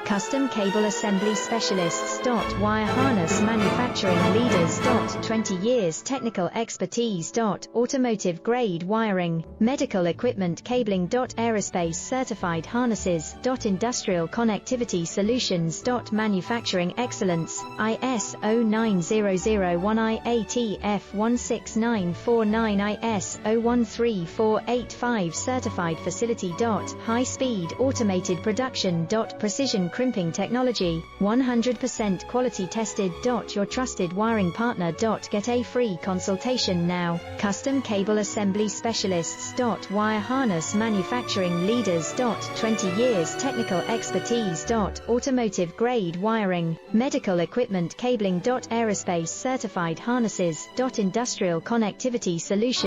Custom Cable Assembly Specialists. Wire harness manufacturing leaders. 20 years technical expertise. Automotive grade wiring, medical equipment cabling. Aerospace certified harnesses. Industrial connectivity solutions. Manufacturing excellence, ISO 9001 IATF 16949 ISO 13485 certified facility. High speed automated production. Precision crimping technology, 100% quality tested. Your trusted wiring partner. Get a free consultation now. Custom Cable Assembly Specialists. Wire harness manufacturing leaders. 20 years technical expertise. Automotive grade wiring, medical equipment cabling. Aerospace certified harnesses. Industrial connectivity solutions.